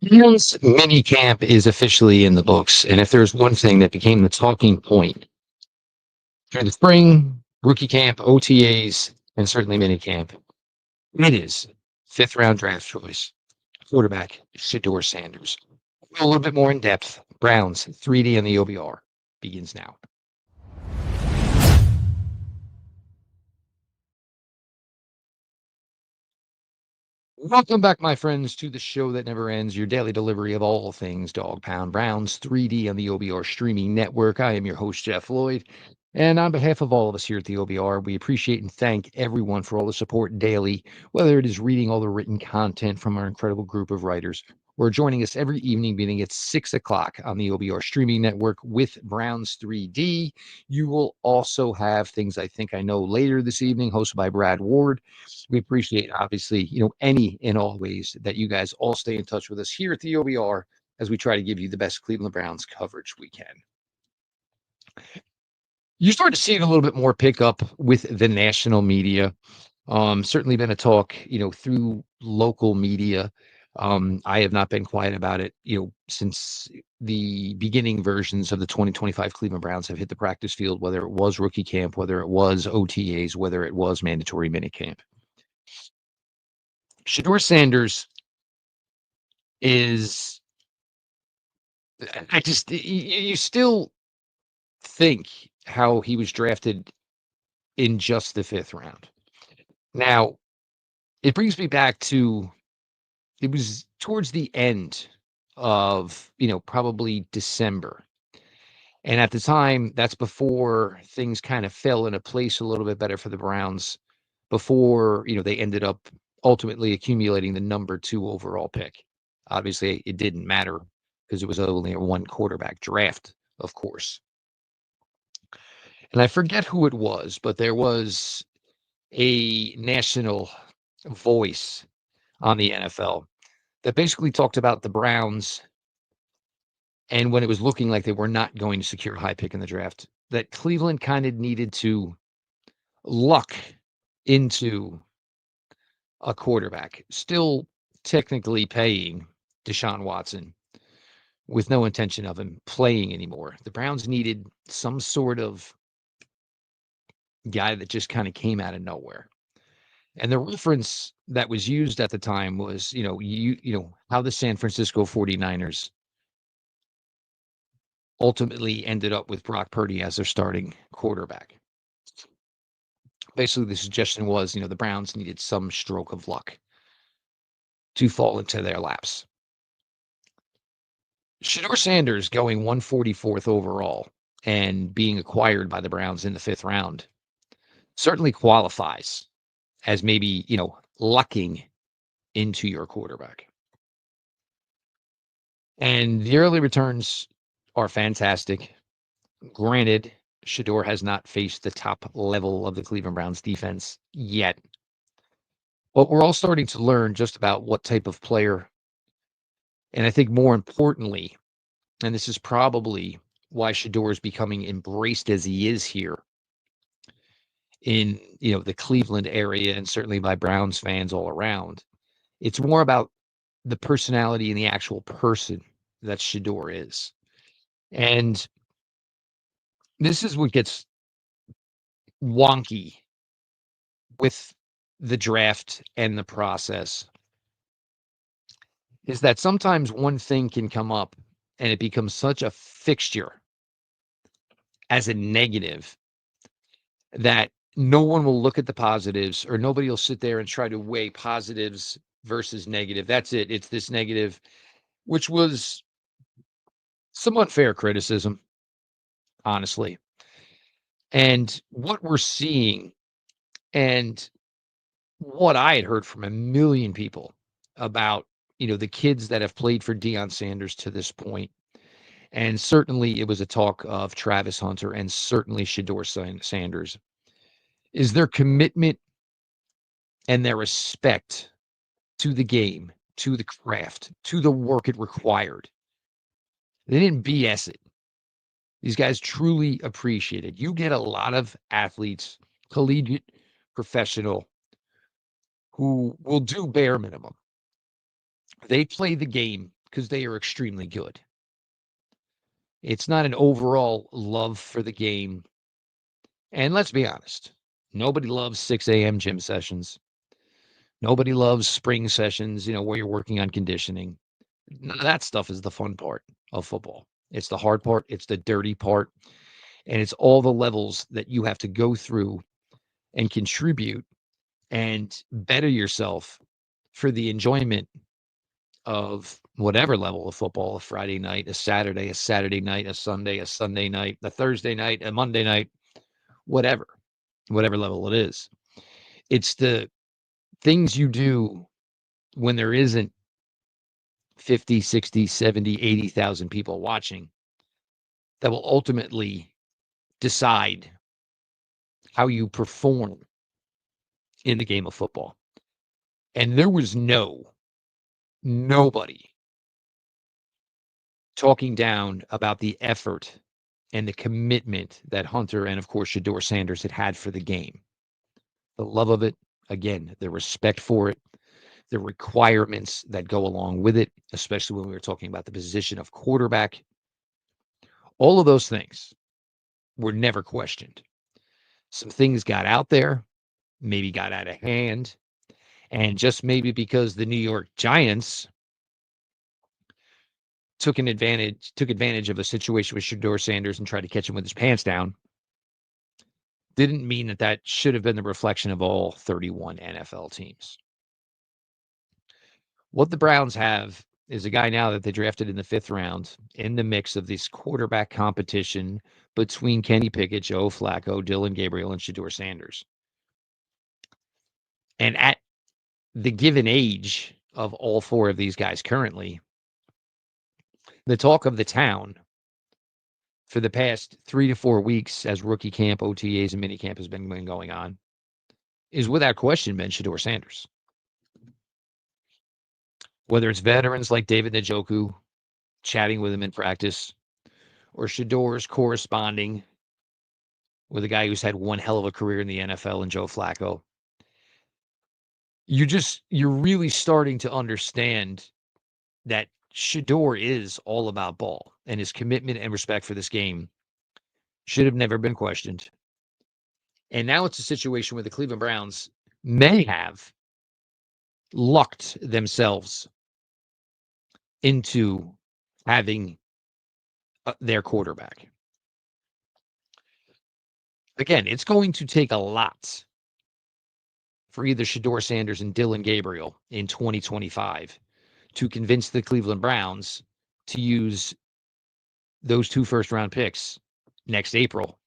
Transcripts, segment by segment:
Browns mini camp is officially in the books, and if there's one thing that became the talking point through the spring, rookie camp, OTAs, and certainly mini camp, it is fifth round draft choice, quarterback Shedeur Sanders. A little bit more in depth. Browns 3D and the OBR begins now. Welcome back, my friends, to the show that never ends, your daily delivery of all things Dog Pound Browns 3D on the OBR streaming network. I am your host, Jeff Lloyd. And on behalf of all of us here at the OBR, we appreciate and thank everyone for all the support daily, whether it is reading all the written content from our incredible group of writers or joining us every evening beginning at 6 o'clock on the OBR streaming network with Browns 3D. You will also have Things I Think I Know later this evening, hosted by Brad Ward. We appreciate, obviously, any and all ways that you guys all stay in touch with us here at the OBR as we try to give you the best Cleveland Browns coverage we can. You start to see it a little bit more pick up with the national media. Certainly been a talk, through local media. I have not been quiet about it, since the beginning versions of the 2025 Cleveland Browns have hit the practice field, whether it was rookie camp, whether it was OTAs, whether it was mandatory minicamp. Shedeur Sanders is, you still think how he was drafted in just the fifth round. Now, it brings me back to, it was towards the end of, probably December. And at the time, that's before things kind of fell into place a little bit better for the Browns, before, they ended up ultimately accumulating the number 2 overall pick. Obviously, it didn't matter because it was only a one quarterback draft, of course. And I forget who it was, but there was a national voice on the NFL that basically talked about the Browns, and when it was looking like they were not going to secure a high pick in the draft, that Cleveland kind of needed to luck into a quarterback, still technically paying Deshaun Watson with no intention of him playing anymore. The Browns needed some sort of guy that just kind of came out of nowhere. And the reference that was used at the time was, how the San Francisco 49ers ultimately ended up with Brock Purdy as their starting quarterback. Basically, the suggestion was, the Browns needed some stroke of luck to fall into their laps. Shedeur Sanders going 144th overall and being acquired by the Browns in the fifth round certainly qualifies as maybe, lucking into your quarterback. And the early returns are fantastic. Granted, Shedeur has not faced the top level of the Cleveland Browns defense yet. But we're all starting to learn just about what type of player, and I think more importantly, and this is probably why Shedeur is becoming embraced as he is here in, the Cleveland area and certainly by Browns fans all around. It's more about the personality and the actual person that Shedeur is. And this is what gets wonky with the draft and the process, is that sometimes one thing can come up and it becomes such a fixture as a negative that no one will look at the positives, or nobody will sit there and try to weigh positives versus negative. That's it. It's this negative, which was some unfair criticism, honestly. And what we're seeing, and what I had heard from a million people about, the kids that have played for Deion Sanders to this point, and certainly it was a talk of Travis Hunter and certainly Shedeur Sanders, is their commitment and their respect to the game, to the craft, to the work it required. They didn't BS it. These guys truly appreciate it. You get a lot of athletes, collegiate, professional, who will do bare minimum. They play the game because they are extremely good. It's not an overall love for the game. And let's be honest, nobody loves 6 a.m. gym sessions. Nobody loves spring sessions, where you're working on conditioning. None of that stuff is the fun part of football. It's the hard part, it's the dirty part, and it's all the levels that you have to go through and contribute and better yourself for the enjoyment of whatever level of football, a Friday night, a Saturday night, a Sunday night, a Thursday night, a Monday night, whatever level it is. It's the things you do when there isn't 50, 60, 70, 80,000 people watching that will ultimately decide how you perform in the game of football. And there was nobody talking down about the effort and the commitment that Hunter and, of course, Shedeur Sanders had for the game. The love of it, again, the respect for it, the requirements that go along with it, especially when we were talking about the position of quarterback. All of those things were never questioned. Some things got out there, maybe got out of hand, and just maybe because the New York Giants took advantage of a situation with Shedeur Sanders and tried to catch him with his pants down, didn't mean that should have been the reflection of all 31 NFL teams. What the Browns have is a guy now that they drafted in the 5th round in the mix of this quarterback competition between Kenny Pickett, Joe Flacco, Dillon Gabriel, and Shedeur Sanders. And at the given age of all 4 of these guys currently, the talk of the town for the past 3 to 4 weeks as rookie camp, OTAs, and minicamp has been going on is without question been Shedeur Sanders. Whether it's veterans like David Njoku chatting with him in practice, or Shedeur's corresponding with a guy who's had one hell of a career in the NFL and Joe Flacco, you're really starting to understand that Shedeur is all about ball, and his commitment and respect for this game should have never been questioned. And now it's a situation where the Cleveland Browns may have lucked themselves into having their quarterback. Again, it's going to take a lot for either Shedeur Sanders and Dillon Gabriel in 2025 to convince the Cleveland Browns to use those 2 first-round picks next April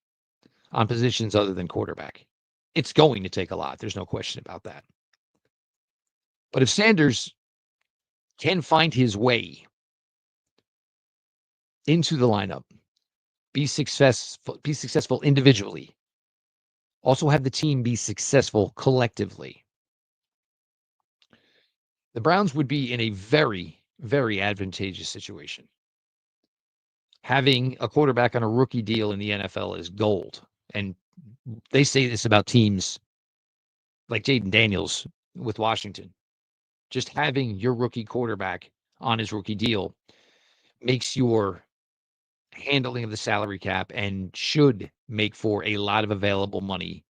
on positions other than quarterback. It's going to take a lot. There's no question about that. But if Sanders can find his way into the lineup, be successful individually, also have the team be successful collectively, the Browns would be in a very, very advantageous situation. Having a quarterback on a rookie deal in the NFL is gold. And they say this about teams like Jaden Daniels with Washington. Just having your rookie quarterback on his rookie deal makes your handling of the salary cap and should make for a lot of available money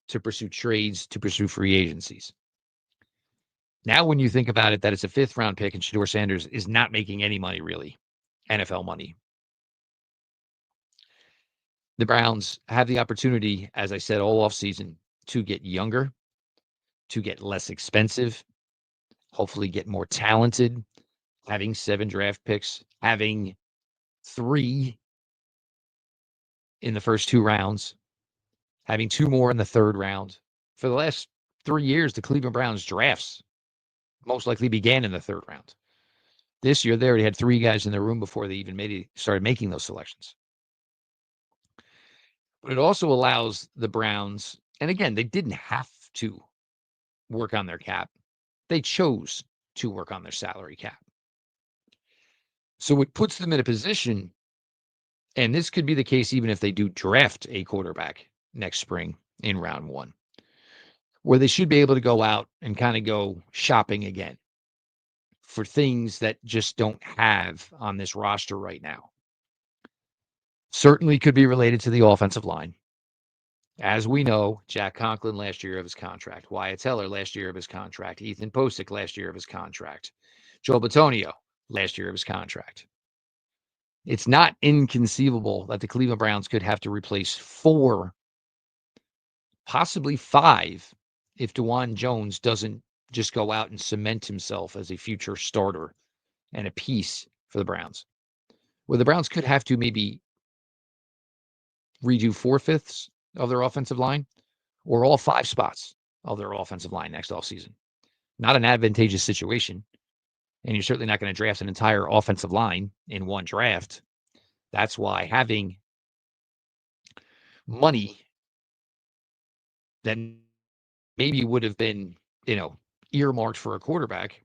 to pursue trades, to pursue free agencies. Now, when you think about it, that it's a 5th round pick and Shedeur Sanders is not making any money, really, NFL money. The Browns have the opportunity, as I said, all offseason, to get younger, to get less expensive, hopefully get more talented, having 7 draft picks, having 3 in the first 2 rounds, having 2 more in the 3rd round. For the last 3 years, the Cleveland Browns drafts most likely began in the 3rd round. This year, they already had 3 guys in the room before they even started making those selections. But it also allows the Browns, and again, they didn't have to work on their cap. They chose to work on their salary cap. So it puts them in a position, and this could be the case even if they do draft a quarterback next spring in round 1, where they should be able to go out and kind of go shopping again for things that just don't have on this roster right now. Certainly could be related to the offensive line. As we know, Jack Conklin last year of his contract, Wyatt Teller last year of his contract, Ethan Posick last year of his contract, Joe Bitonio last year of his contract. It's not inconceivable that the Cleveland Browns could have to replace 4, possibly 5, if DeJuan Jones doesn't just go out and cement himself as a future starter and a piece for the Browns. Where the Browns could have to maybe redo 4/5 of their offensive line or all 5 spots of their offensive line next offseason. Not an advantageous situation. And you're certainly not going to draft an entire offensive line in one draft. That's why having money that maybe would have been, earmarked for a quarterback,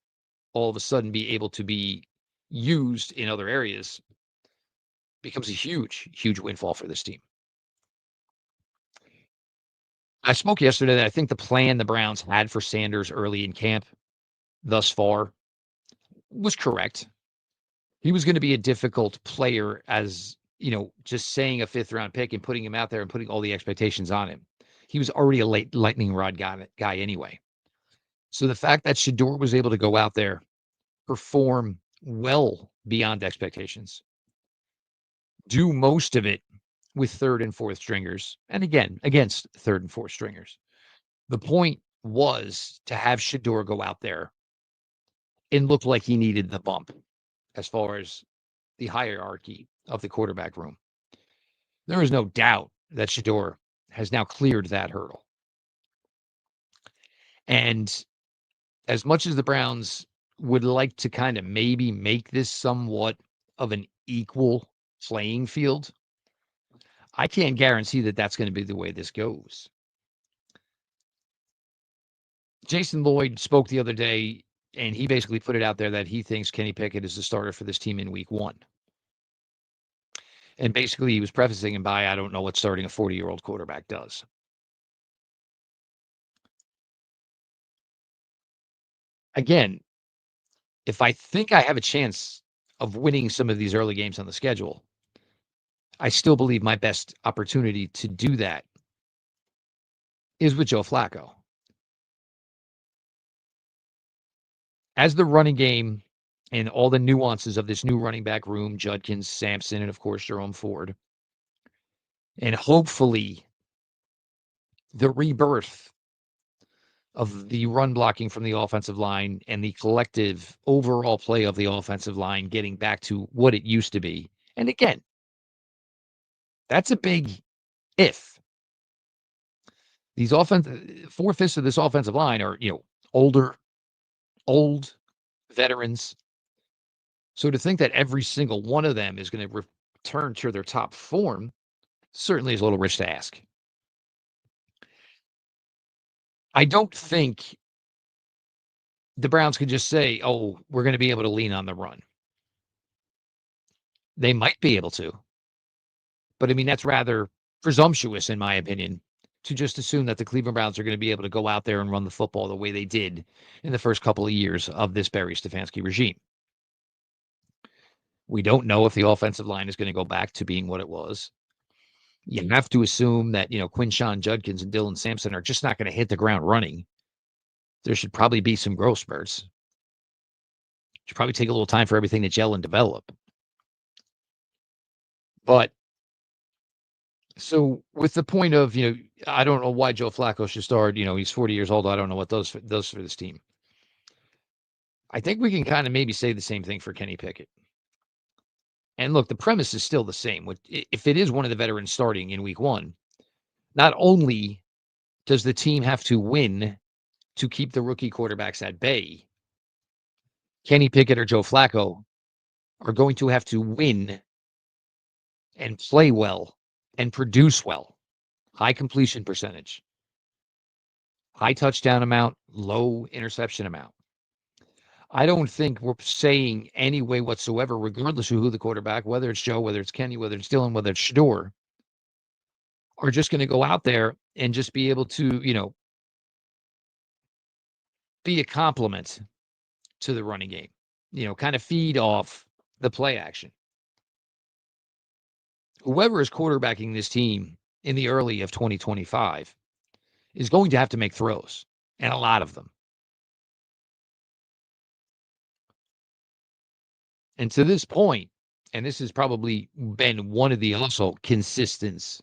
all of a sudden be able to be used in other areas becomes a huge, huge windfall for this team. I spoke yesterday that I think the plan the Browns had for Sanders early in camp thus far was correct. He was going to be a difficult player as, just saying a 5th-round pick and putting him out there and putting all the expectations on him. He was already a late lightning rod guy anyway. So the fact that Shedeur was able to go out there, perform well beyond expectations, do most of it with 3rd and 4th stringers, and again, against 3rd and 4th stringers. The point was to have Shedeur go out there and look like he needed the bump as far as the hierarchy of the quarterback room. There is no doubt that Shedeur has now cleared that hurdle. And as much as the Browns would like to kind of maybe make this somewhat of an equal playing field, I can't guarantee that that's going to be the way this goes. Jason Lloyd spoke the other day, and he basically put it out there that he thinks Kenny Pickett is the starter for this team in week 1. And basically, he was prefacing it by, I don't know what starting a 40-year-old quarterback does. Again, if I think I have a chance of winning some of these early games on the schedule, I still believe my best opportunity to do that is with Joe Flacco. As the running game and all the nuances of this new running back room, Judkins, Sampson, and of course, Jerome Ford, and hopefully the rebirth of the run blocking from the offensive line and the collective overall play of the offensive line getting back to what it used to be. And again, that's a big if. These 4/5 of this offensive line are, old veterans. So to think that every single one of them is going to return to their top form certainly is a little rich to ask. I don't think the Browns could just say, oh, we're going to be able to lean on the run. They might be able to. But I mean, that's rather presumptuous, in my opinion, to just assume that the Cleveland Browns are going to be able to go out there and run the football the way they did in the first couple of years of this Barry Stefanski regime. We don't know if the offensive line is going to go back to being what it was. You have to assume that, Quinshawn Judkins and Dylan Sampson are just not going to hit the ground running. There should probably be some growth spurts. Should probably take a little time for everything to gel and develop. But so with the point of, I don't know why Joe Flacco should start, he's 40 years old. I don't know what does for this team. I think we can kind of maybe say the same thing for Kenny Pickett. And look, the premise is still the same. If it is one of the veterans starting in week 1, not only does the team have to win to keep the rookie quarterbacks at bay, Kenny Pickett or Joe Flacco are going to have to win and play well and produce well. High completion percentage, high touchdown amount, low interception amount. I don't think we're saying any way whatsoever, regardless of who the quarterback, whether it's Joe, whether it's Kenny, whether it's Dylan, whether it's Shedeur, are just going to go out there and just be able to, be a complement to the running game. kind of feed off the play action. Whoever is quarterbacking this team in the early of 2025 is going to have to make throws, and a lot of them. And to this point, and this has probably been one of the also consistence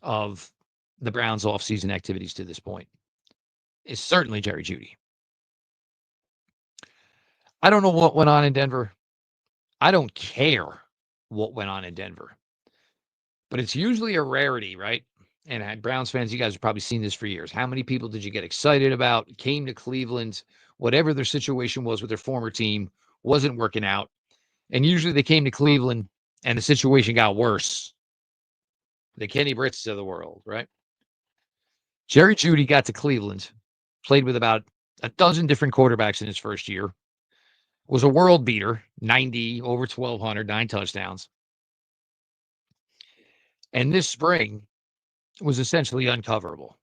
of the Browns' offseason activities to this point, is certainly Jerry Jeudy. I don't know what went on in Denver. I don't care what went on in Denver. But it's usually a rarity, right? And Browns fans, you guys have probably seen this for years. How many people did you get excited about, came to Cleveland, whatever their situation was with their former team, wasn't working out. And usually they came to Cleveland and the situation got worse. The Kenny Britts of the world, right? Jerry Jeudy got to Cleveland, played with about a dozen different quarterbacks in his first year, was a world beater, 90, over 1,200, 9 touchdowns. And this spring was essentially uncoverable.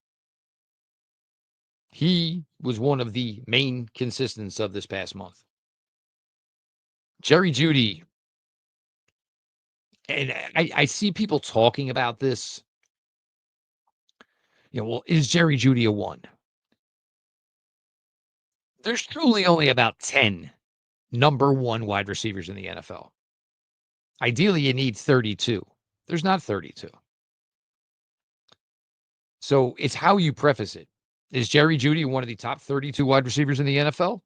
He was one of the main consistents of this past month. Jerry Jeudy, and I see people talking about this. Well, is Jerry Jeudy a one? There's truly only about 10 number one wide receivers in the NFL. Ideally, you need 32. There's not 32. So it's how you preface it. Is Jerry Jeudy one of the top 32 wide receivers in the NFL?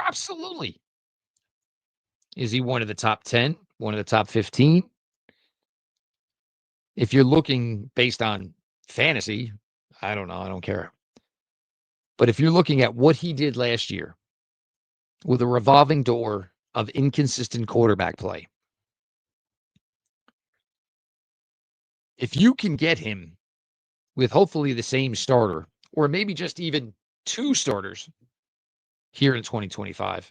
Absolutely. Is he one of the top 10? One of the top 15? If you're looking based on fantasy, I don't know. I don't care. But if you're looking at what he did last year with a revolving door of inconsistent quarterback play, if you can get him with hopefully the same starter, or maybe just even 2 starters here in 2025,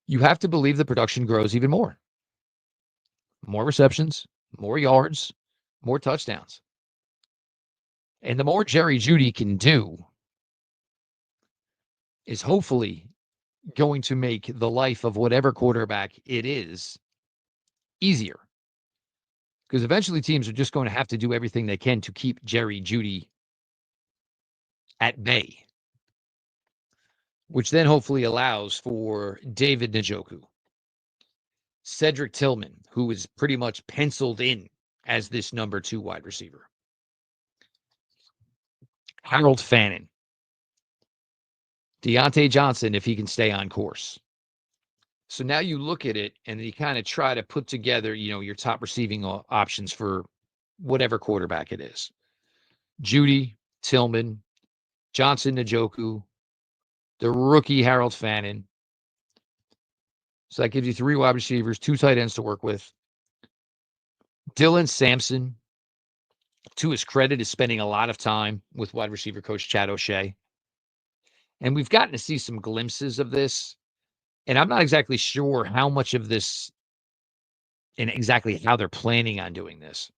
you have to believe the production grows even more. More receptions, more yards, more touchdowns. And the more Jerry Jeudy can do is hopefully going to make the life of whatever quarterback it is easier. Because eventually teams are just going to have to do everything they can to keep Jerry Jeudy at bay, which then hopefully allows for David Njoku, Cedric Tillman, who is pretty much penciled in as this number 2 wide receiver, Harold Fannin, Deontay Johnson, if he can stay on course. So now you look at it and you kind of try to put together, your top receiving options for whatever quarterback it is. Jeudy, Tillman, Johnson, Njoku, the rookie Harold Fannin. So that gives you 3 wide receivers, 2 tight ends to work with. Dylan Sampson, to his credit, is spending a lot of time with wide receiver coach Chad O'Shea. And we've gotten to see some glimpses of this. And I'm not exactly sure how much of this and exactly how they're planning on doing this.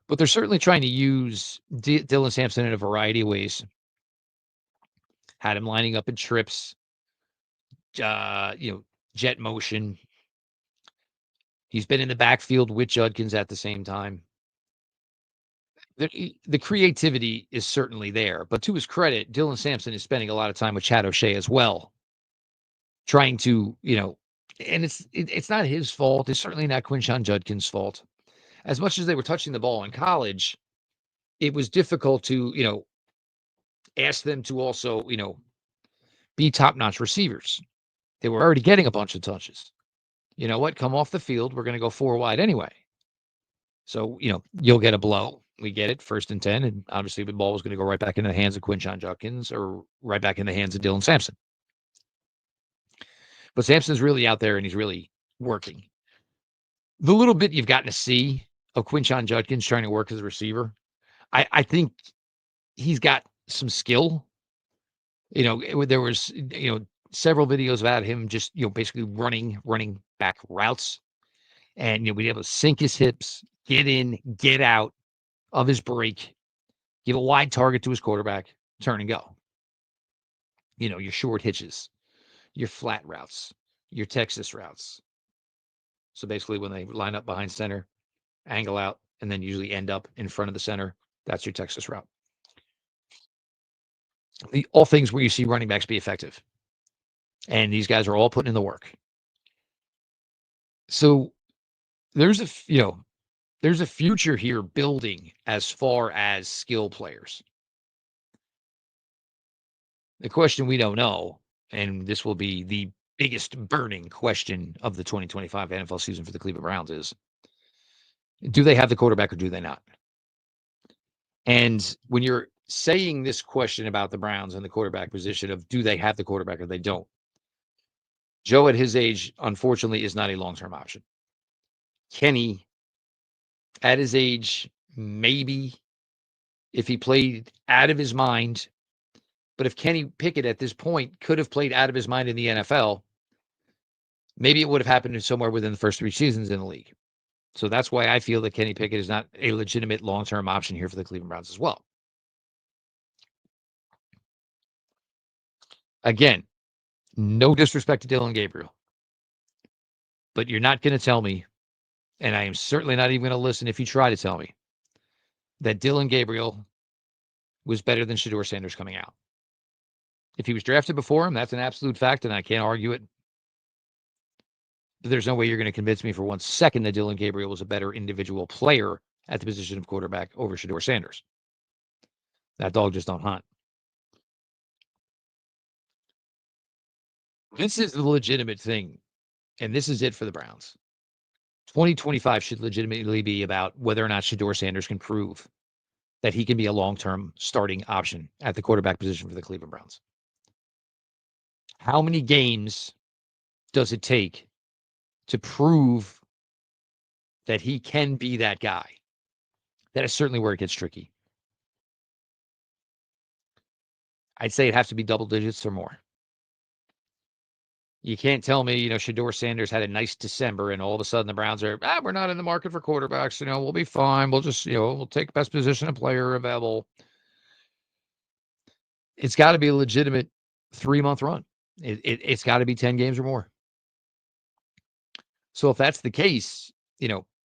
But they're certainly trying to use Dylan Sampson in a variety of ways. Had him lining up in trips, jet motion. He's been in the backfield with Judkins at the same time. The creativity is certainly there. But to his credit, Dylan Sampson is spending a lot of time with Chad O'Shea as well, trying to, and it's not his fault. It's certainly not Quinshon Judkins' fault. As much as they were touching the ball in college, it was difficult to, ask them to also, be top-notch receivers. They were already getting a bunch of touches. You know what? Come off the field. We're going to go 4 wide anyway. So, you'll get a blow. We get it, 1st and 10. And obviously the ball was going to go right back into the hands of Quinshon Judkins or right back in the hands of Dylan Sampson. But Sampson's really out there and he's really working. The little bit you've gotten to see of Quinshon Judkins trying to work as a receiver, I think he's got some skill. There was, several videos about him just, basically running back routes and, being able to sink his hips, get in, get out of his break, give a wide target to his quarterback, turn and go. Your short hitches, your flat routes, your Texas routes. So basically, when they line up behind center, angle out, and then usually end up in front of the center, that's your Texas route. All things where you see running backs be effective. And these guys are all putting in the work. So there's there's a future here building as far as skill players. The question we don't know, and this will be the biggest burning question of the 2025 NFL season for the Cleveland Browns, is do they have the quarterback or do they not? And when you're saying this question about the Browns and the quarterback position of do they have the quarterback or they don't, Joe at his age, unfortunately, is not a long-term option. Kenny, at his age, maybe if he played out of his mind. But if Kenny Pickett at this point could have played out of his mind in the NFL, maybe it would have happened somewhere within the first 3 seasons in the league. So that's why I feel that Kenny Pickett is not a legitimate long-term option here for the Cleveland Browns as well. Again, no disrespect to Dillon Gabriel, but you're not going to tell me, and I am certainly not even going to listen if you try to tell me, that Dillon Gabriel was better than Shedeur Sanders coming out. If he was drafted before him, that's an absolute fact, and I can't argue it. But there's no way you're going to convince me for 1 second that Dillon Gabriel was a better individual player at the position of quarterback over Shedeur Sanders. That dog just don't hunt. This is the legitimate thing, and this is it for the Browns. 2025 should legitimately be about whether or not Shedeur Sanders can prove that he can be a long-term starting option at the quarterback position for the Cleveland Browns. How many games does it take to prove that he can be that guy? That is certainly where it gets tricky. I'd say it has to be double digits or more. You can't tell me, Shedeur Sanders had a nice December and all of a sudden the Browns are, we're not in the market for quarterbacks. We'll be fine. We'll just, we'll take best position of player available. It's got to be a legitimate 3-month run. It's got to be 10 games or more. So if that's the case,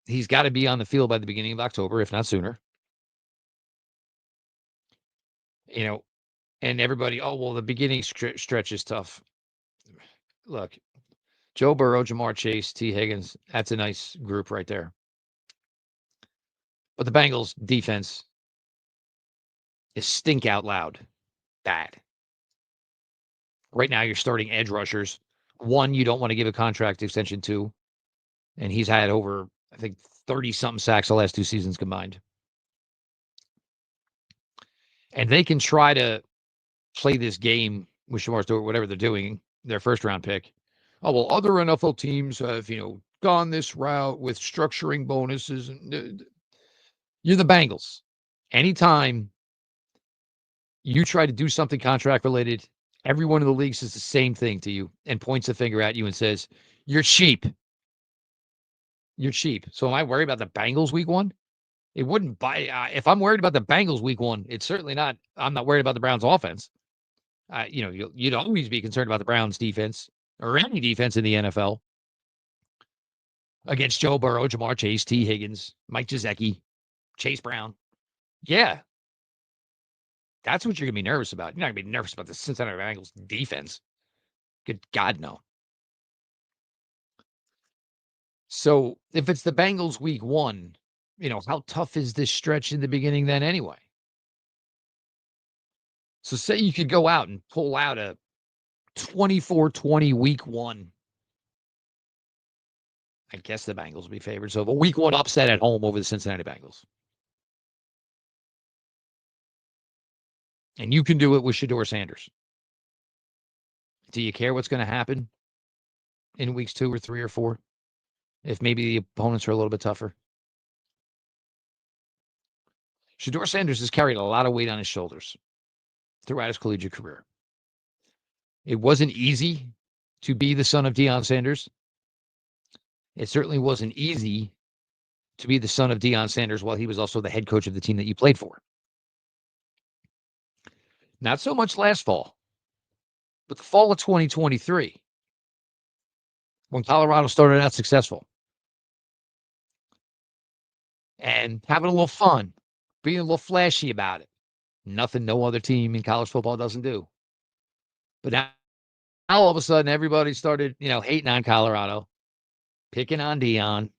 he's got to be on the field by the beginning of October, if not sooner. And everybody, the beginning stretch is tough. Look, Joe Burrow, Jamar Chase, T. Higgins, that's a nice group right there. But the Bengals defense is stink out loud bad. Right now, you're starting edge rushers. One, you don't want to give a contract extension to, and he's had over, I think, 30-something sacks the last 2 seasons combined. And they can try to play this game with Shamar Stewart, whatever they're doing, their first-round pick. Oh, well, other NFL teams have, gone this route with structuring bonuses. And you're the Bengals. Anytime you try to do something contract-related, everyone in the league says the same thing to you and points the finger at you and says, you're cheap. You're cheap. So am I worried about the Bengals week 1? It wouldn't buy. If I'm worried about the Bengals week 1, it's certainly not. I'm not worried about the Browns offense. You'd always be concerned about the Browns defense or any defense in the NFL against Joe Burrow, Jamar Chase, T. Higgins, Mike Gesicki, Chase Brown. Yeah. That's what you're going to be nervous about. You're not going to be nervous about the Cincinnati Bengals defense. Good God, no. So if it's the Bengals week 1, how tough is this stretch in the beginning then anyway? So say you could go out and pull out a 24-20 week 1. I guess the Bengals will be favored. So a week 1 upset at home over the Cincinnati Bengals. And you can do it with Shedeur Sanders. Do you care what's going to happen in weeks 2 or 3 or 4? If maybe the opponents are a little bit tougher. Shedeur Sanders has carried a lot of weight on his shoulders throughout his collegiate career. It wasn't easy to be the son of Deion Sanders. It certainly wasn't easy to be the son of Deion Sanders while he was also the head coach of the team that you played for. Not so much last fall, but the fall of 2023. when Colorado started out successful and having a little fun, being a little flashy about it. Nothing no other team in college football doesn't do. But now all of a sudden, everybody started, hating on Colorado, picking on Dion,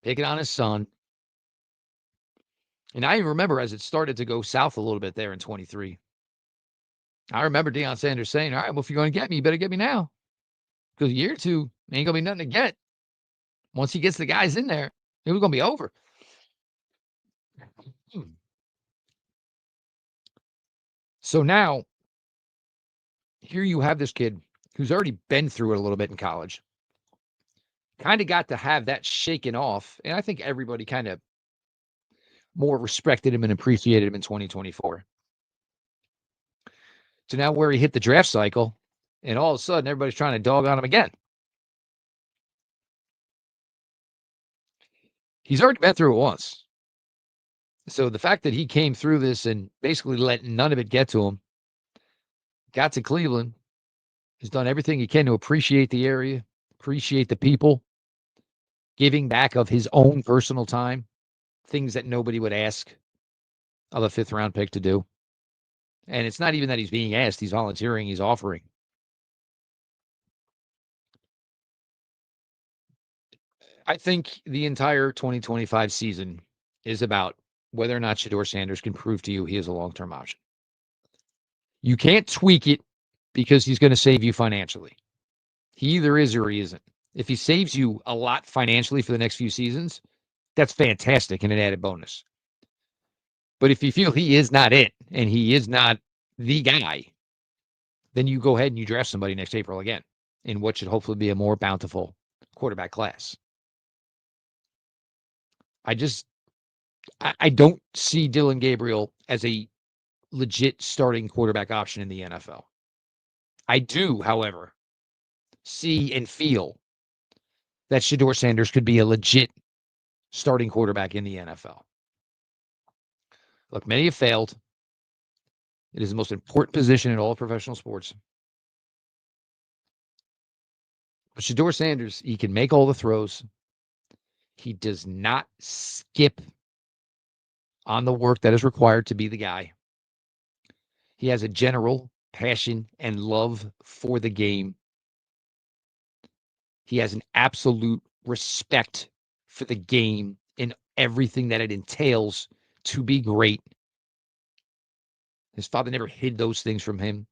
picking on his son. And I even remember as it started to go south a little bit there in 23. I remember Deion Sanders saying, all right, well, if you're going to get me, you better get me now. Because a year or two ain't going to be nothing to get. Once he gets the guys in there, it was going to be over. So now, here you have this kid who's already been through it a little bit in college. Kind of got to have that shaken off. And I think everybody kind of more respected him and appreciated him in 2024. So now where he hit the draft cycle, and all of a sudden everybody's trying to dog on him again. He's already been through it once. So the fact that he came through this and basically let none of it get to him, got to Cleveland, has done everything he can to appreciate the area, appreciate the people, giving back of his own personal time, things that nobody would ask of a fifth-round pick to do. And it's not even that he's being asked, he's volunteering, he's offering. I think the entire 2025 season is about whether or not Shedeur Sanders can prove to you he is a long-term option. You can't tweak it because he's going to save you financially. He either is or he isn't. If he saves you a lot financially for the next few seasons, that's fantastic and an added bonus. But if you feel he is not it and he is not the guy, then you go ahead and you draft somebody next April again in what should hopefully be a more bountiful quarterback class. I don't see Dylan Gabriel as a legit starting quarterback option in the NFL. I do, however, see and feel that Shedeur Sanders could be a legit starting quarterback in the NFL. Look, many have failed. It is the most important position in all professional sports. But Shedeur Sanders, he can make all the throws. He does not skip on the work that is required to be the guy. He has a general passion and love for the game. He has an absolute respect for the game and everything that it entails to be great. His father never hid those things from him.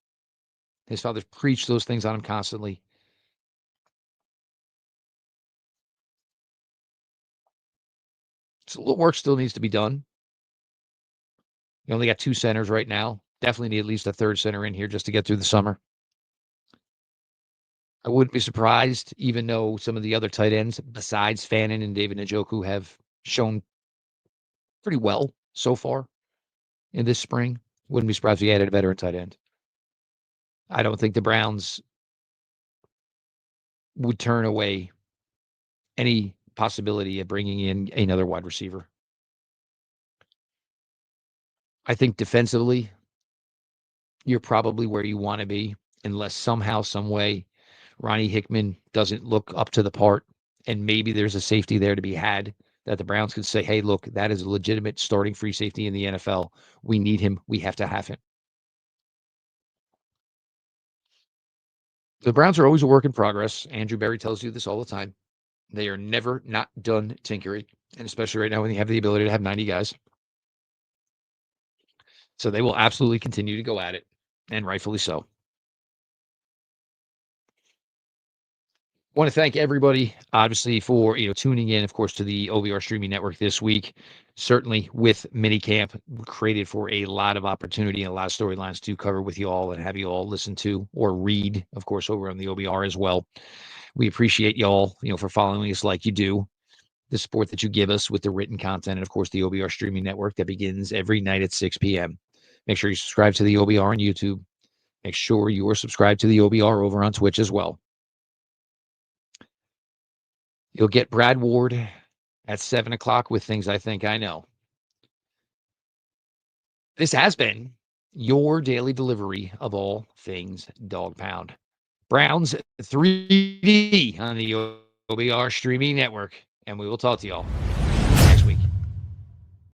His father preached those things on him constantly. So a little work still needs to be done. You only got 2 centers right now. Definitely need at least a third center in here just to get through the summer. I wouldn't be surprised, even though some of the other tight ends besides Fannin and David Njoku have shown pretty well so far in this spring. Wouldn't be surprised if he added a veteran tight end. I don't think the Browns would turn away any possibility of bringing in another wide receiver. I think defensively, you're probably where you want to be, unless somehow, some way, Ronnie Hickman doesn't look up to the part, and maybe there's a safety there to be had that the Browns could say, hey, look, that is a legitimate starting free safety in the NFL. We need him. We have to have him. The Browns are always a work in progress. Andrew Berry tells you this all the time. They are never not done tinkering, and especially right now when they have the ability to have 90 guys. So they will absolutely continue to go at it, and rightfully so. Want to thank everybody, obviously, for tuning in, of course, to the OBR streaming network this week. Certainly, with minicamp, created for a lot of opportunity and a lot of storylines to cover with you all and have you all listen to or read, of course, over on the OBR as well. We appreciate y'all, for following us like you do, the support that you give us with the written content, and of course, the OBR streaming network that begins every night at 6 p.m. Make sure you subscribe to the OBR on YouTube. Make sure you are subscribed to the OBR over on Twitch as well. You'll get Brad Ward at 7 o'clock with Things I Think I Know. This has been your daily delivery of all things Dog Pound. Browns 3D on the OBR streaming network. And we will talk to y'all.